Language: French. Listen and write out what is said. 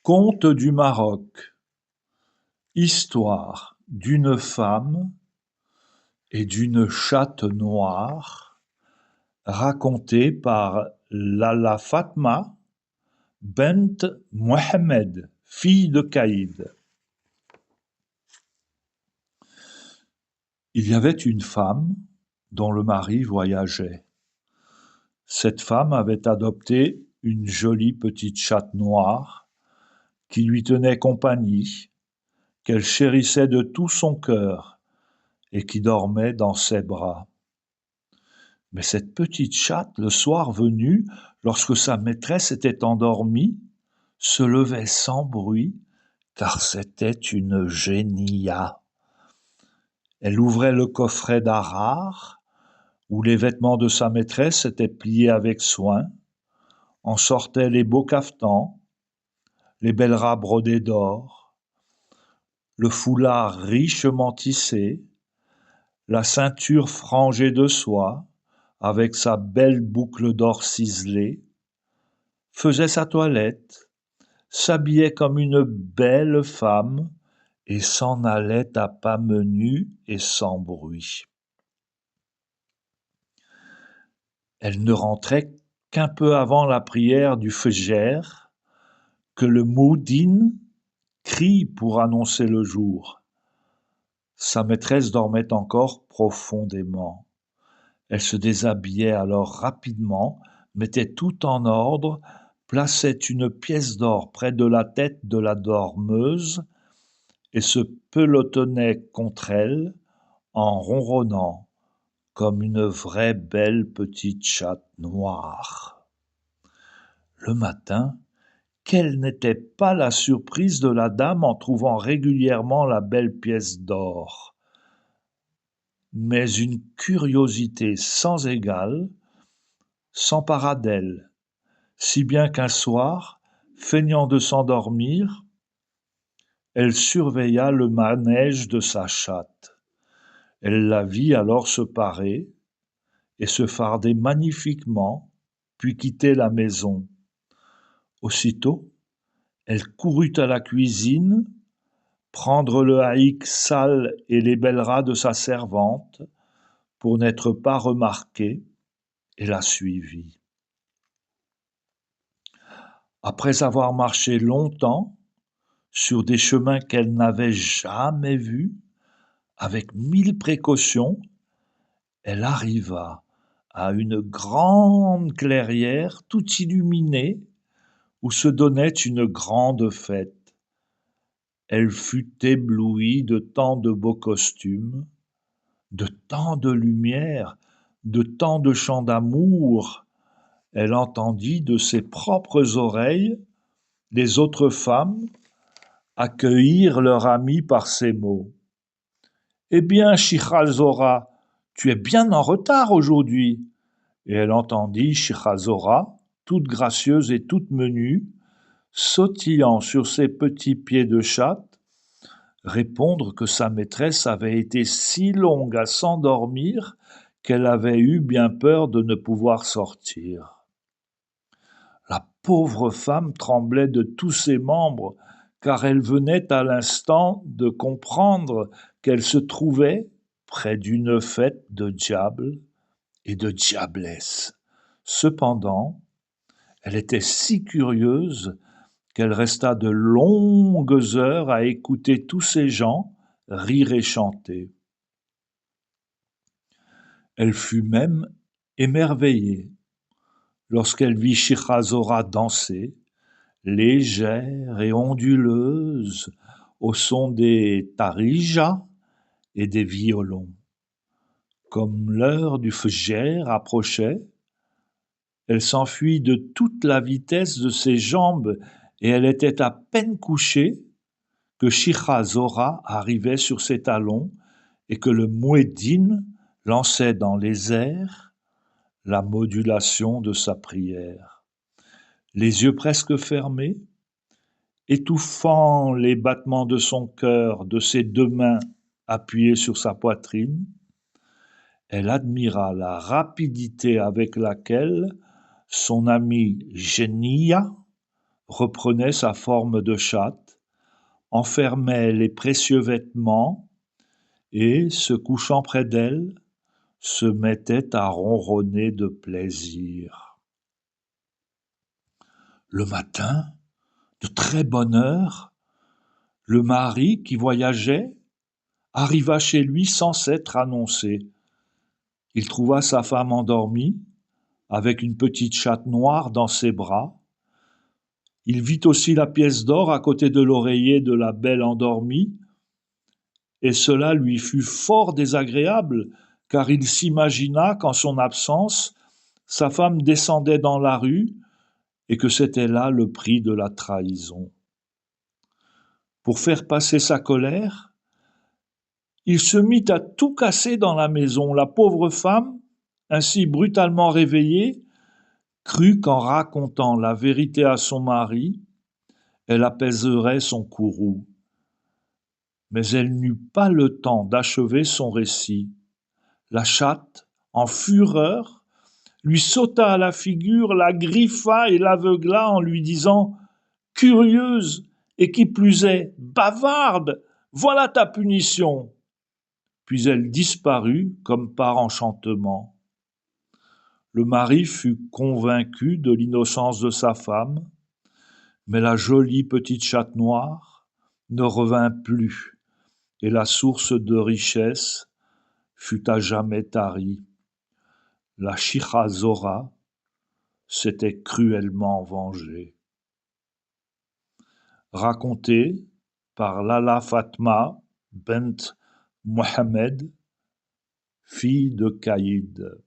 Conte du Maroc. Histoire d'une femme et d'une chatte noire, racontée par Lalla Fatma Bent Mohammed, fille de Caïd. Il y avait une femme dont le mari voyageait. Cette femme avait adopté une jolie petite chatte noire qui lui tenait compagnie, qu'elle chérissait de tout son cœur et qui dormait dans ses bras. Mais cette petite chatte, le soir venu, lorsque sa maîtresse était endormie, se levait sans bruit, car c'était une génia. Elle ouvrait le coffret d'Arar, où les vêtements de sa maîtresse étaient pliés avec soin, en sortaient les beaux cafetans, les belles râpes brodées d'or, le foulard richement tissé, la ceinture frangée de soie, avec sa belle boucle d'or ciselée, faisait sa toilette, s'habillait comme une belle femme et s'en allait à pas menus et sans bruit. Elle ne rentrait qu'un peu avant la prière du Fajr, que le Moudin crie pour annoncer le jour. Sa maîtresse dormait encore profondément. Elle se déshabillait alors rapidement, mettait tout en ordre, plaçait une pièce d'or près de la tête de la dormeuse et se pelotonnait contre elle en ronronnant comme une vraie belle petite chatte noire. Le matin, quelle n'était pas la surprise de la dame en trouvant régulièrement la belle pièce d'or. Mais une curiosité sans égale s'empara d'elle, si bien qu'un soir, feignant de s'endormir, elle surveilla le manège de sa chatte. Elle la vit alors se parer et se farder magnifiquement, puis quitter la maison. Aussitôt, elle courut à la cuisine, prendre le haïk sale et les belles râpes de sa servante pour n'être pas remarquée, et la suivit. Après avoir marché longtemps sur des chemins qu'elle n'avait jamais vus, avec 1000 précautions, elle arriva à une grande clairière tout illuminée où se donnait une grande fête. Elle fut éblouie de tant de beaux costumes, de tant de lumière, de tant de chants d'amour. Elle entendit de ses propres oreilles les autres femmes accueillir leur amie par ces mots. « Eh bien, Shikhazora, tu es bien en retard aujourd'hui. » Et elle entendit Shikhazora, toute gracieuse et toute menue, sautillant sur ses petits pieds de chatte, répondre que sa maîtresse avait été si longue à s'endormir qu'elle avait eu bien peur de ne pouvoir sortir. La pauvre femme tremblait de tous ses membres, car elle venait à l'instant de comprendre qu'elle se trouvait près d'une fête de diables et de diablesses. Cependant, elle était si curieuse qu'elle resta de longues heures à écouter tous ces gens rire et chanter. Elle fut même émerveillée lorsqu'elle vit Shikhazora danser, légère et onduleuse, au son des tarijas et des violons. Comme l'heure du Fajr approchait, elle s'enfuit de toute la vitesse de ses jambes et elle était à peine couchée que Shikhazora arrivait sur ses talons et que le Moueddin lançait dans les airs la modulation de sa prière. Les yeux presque fermés, étouffant les battements de son cœur, de ses deux mains appuyées sur sa poitrine, elle admira la rapidité avec laquelle son amie Génia reprenait sa forme de chatte, enfermait les précieux vêtements et, se couchant près d'elle, se mettait à ronronner de plaisir. Le matin, de très bonne heure, le mari, qui voyageait, arriva chez lui sans s'être annoncé. Il trouva sa femme endormie, avec une petite chatte noire dans ses bras. Il vit aussi la pièce d'or à côté de l'oreiller de la belle endormie, et cela lui fut fort désagréable, car il s'imagina qu'en son absence, sa femme descendait dans la rue, et que c'était là le prix de la trahison. Pour faire passer sa colère, il se mit à tout casser dans la maison. La pauvre femme, ainsi brutalement réveillée, crut qu'en racontant la vérité à son mari, elle apaiserait son courroux. Mais elle n'eut pas le temps d'achever son récit. La chatte, en fureur, lui sauta à la figure, la griffa et l'aveugla en lui disant « Curieuse, et qui plus est, bavarde, voilà ta punition !» Puis elle disparut comme par enchantement. Le mari fut convaincu de l'innocence de sa femme, mais la jolie petite chatte noire ne revint plus, et la source de richesse fut à jamais tarie. La Chicha Zora s'était cruellement vengée. Raconté par Lala Fatma bent Mohamed, fille de Caïd.